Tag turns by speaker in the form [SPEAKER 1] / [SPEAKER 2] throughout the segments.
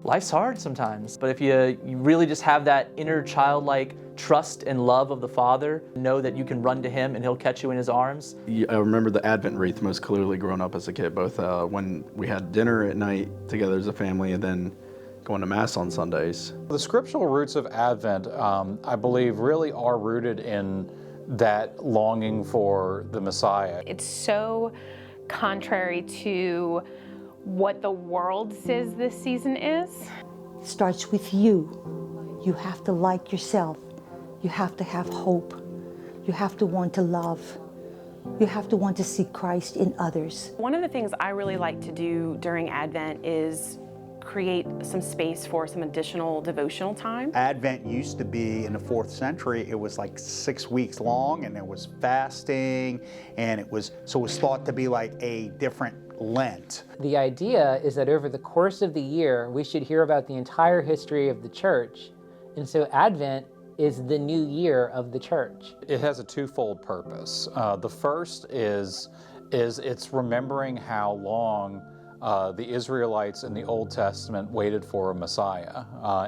[SPEAKER 1] Life's hard sometimes, but if you really just have that inner childlike trust and love of the Father, know that you can run to Him and He'll catch you in His arms.
[SPEAKER 2] I remember the Advent wreath most clearly growing up as a kid, both when we had dinner at night together as a family and then going to Mass on Sundays.
[SPEAKER 3] The scriptural roots of Advent, I believe, really are rooted in that longing for the Messiah.
[SPEAKER 4] It's so contrary to what the world says this season is.
[SPEAKER 5] It starts with you. You have to like yourself. You have to have hope. You have to want to love. You have to want to see Christ in others.
[SPEAKER 6] One of the things I really like to do during Advent is create some space for some additional devotional time.
[SPEAKER 7] Advent used to be, in the 4th century, it was like 6 weeks long, and there was fasting, and it was thought to be like a different Lent.
[SPEAKER 8] The idea is that over the course of the year, we should hear about the entire history of the church. And so Advent is the new year of the church.
[SPEAKER 3] It has a twofold purpose. The first is it's remembering how long the Israelites in the Old Testament waited for a Messiah.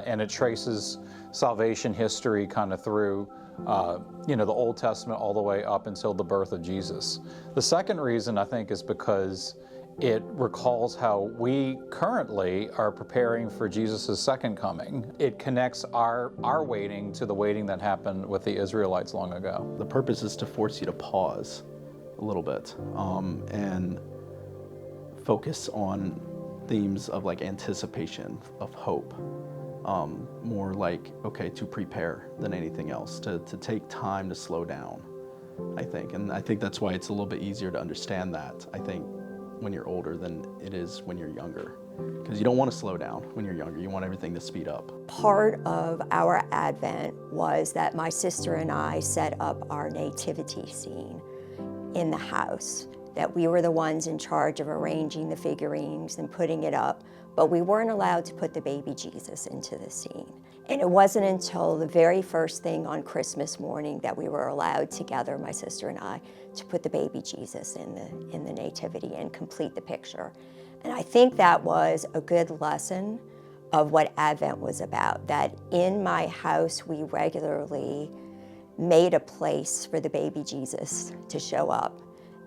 [SPEAKER 3] And it traces salvation history kind of through the Old Testament all the way up until the birth of Jesus. The second reason, I think, is because it recalls how we currently are preparing for Jesus' second coming. It connects our waiting to the waiting that happened with the Israelites long ago.
[SPEAKER 2] The purpose is to force you to pause a little bit and focus on themes of like anticipation, of hope, more like, okay, to prepare than anything else, to take time to slow down, I think. And I think that's why it's a little bit easier to understand that, I think, when you're older than it is when you're younger. Because you don't want to slow down when you're younger. You want everything to speed up.
[SPEAKER 9] Part of our Advent was that my sister and I set up our nativity scene in the house, that we were the ones in charge of arranging the figurines and putting it up, but we weren't allowed to put the baby Jesus into the scene. And it wasn't until the very first thing on Christmas morning that we were allowed together, my sister and I, to put the baby Jesus in the nativity and complete the picture. And I think that was a good lesson of what Advent was about, that in my house we regularly made a place for the baby Jesus to show up,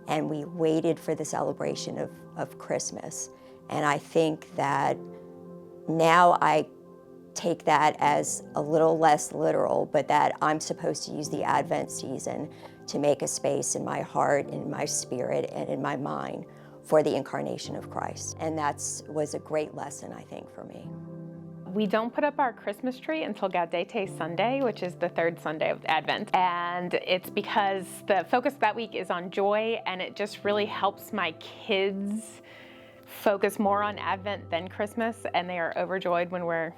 [SPEAKER 9] and we waited for the celebration of Christmas. And I think that now I take that as a little less literal, but that I'm supposed to use the Advent season to make a space in my heart, in my spirit, and in my mind for the incarnation of Christ. And that was a great lesson, I think, for me.
[SPEAKER 4] We don't put up our Christmas tree until Gaudete Sunday, which is the 3rd Sunday of Advent. And it's because the focus that week is on joy, and it just really helps my kids focus more on Advent than Christmas, and they are overjoyed when we're,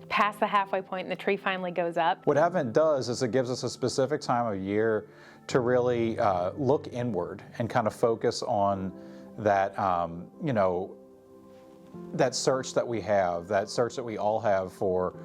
[SPEAKER 4] past the halfway point and the tree finally goes up.
[SPEAKER 3] What Advent does is it gives us a specific time of year to really look inward and kind of focus on that, that search that we have, that search that we all have for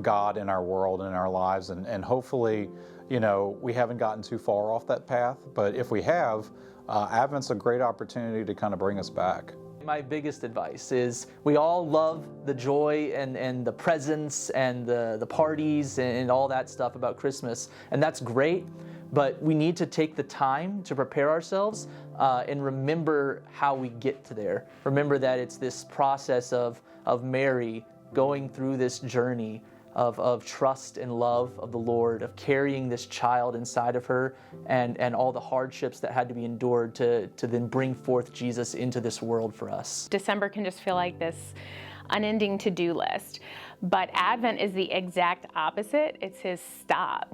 [SPEAKER 3] God in our world and in our lives. And hopefully, we haven't gotten too far off that path, but if we have, Advent's a great opportunity to kind of bring us back.
[SPEAKER 1] My biggest advice is we all love the joy and the presents and the parties and all that stuff about Christmas, and that's great, but we need to take the time to prepare ourselves and remember how we get to there. Remember that it's this process of Mary going through this journey of trust and love of the Lord, of carrying this child inside of her, and all the hardships that had to be endured to then bring forth Jesus into this world for us.
[SPEAKER 4] December can just feel like this unending to-do list, but Advent is the exact opposite. It says stop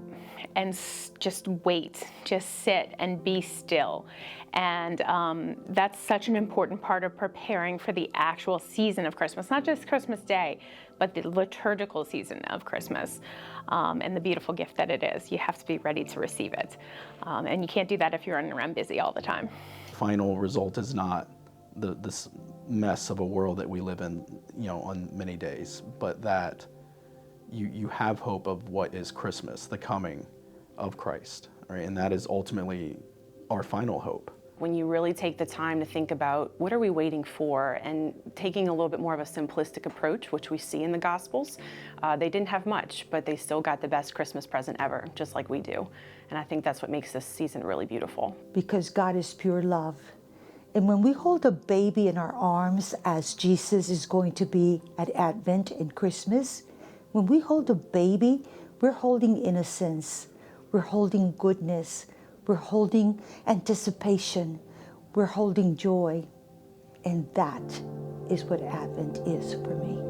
[SPEAKER 4] and just wait, just sit and be still. And that's such an important part of preparing for the actual season of Christmas, not just Christmas Day, but the liturgical season of Christmas, and the beautiful gift that it is. You have to be ready to receive it. And you can't do that if you're running around busy all the time.
[SPEAKER 2] Final result is not this mess of a world that we live in, on many days, but that you have hope of what is Christmas, the coming of Christ, right? And that is ultimately our final hope.
[SPEAKER 6] when you really take the time to think about what are we waiting for, and taking a little bit more of a simplistic approach, which we see in the Gospels. They didn't have much, but they still got the best Christmas present ever, just like we do. And I think that's what makes this season really beautiful.
[SPEAKER 5] Because God is pure love. And when we hold a baby in our arms, as Jesus is going to be at Advent and Christmas, when we hold a baby, we're holding innocence, we're holding goodness, we're holding anticipation, we're holding joy. And that is what Advent is for me.